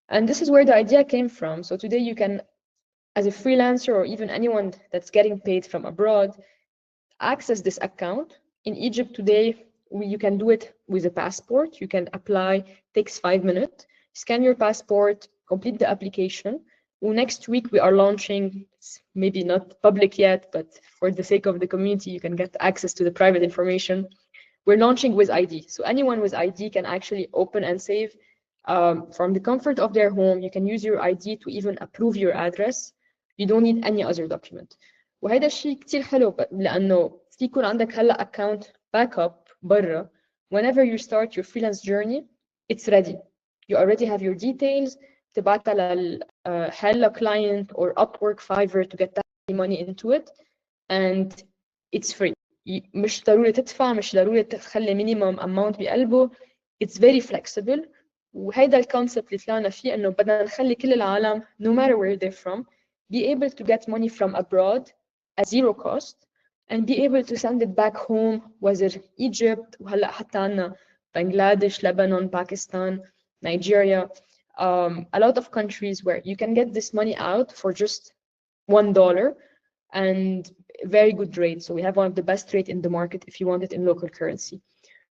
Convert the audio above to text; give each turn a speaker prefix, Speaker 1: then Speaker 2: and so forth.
Speaker 1: And this is where the idea came from. So today you can, as a freelancer or even anyone that's getting paid from abroad, access this account. In Egypt today, you can do it with a passport. You can apply, takes 5 minutes. Scan your passport, complete the application. Well, next week we are launching, it's maybe not public yet, but for the sake of the community, you can get access to the private information. We're launching with ID. So anyone with ID can actually open and save from the comfort of their home. You can use your ID to even approve your address. You don't need any other document. وهذا الشيء كتير حلو لأنه في يكون عندك هلا account backup برا. Whenever you start your freelance journey, it's ready. You already have your details. تبعتها لل Hella client or Upwork, Fiverr to get that money into it, and it's free. مش ضروري تدفع، مش ضروري تخلي minimum amount بقلبه. It's very flexible. وهيدا الكونسبت اللي طلعنا فيه انه بدنا نخلي كل العالم no matter where they're from be able to get money from abroad at zero cost and be able to send it back home, whether Egypt وهلا حتى عنا Bangladesh, Lebanon, Pakistan, Nigeria, a lot of countries where you can get this money out for just $1 and very good rate. So we have one of the best rate in the market if you want it in local currency.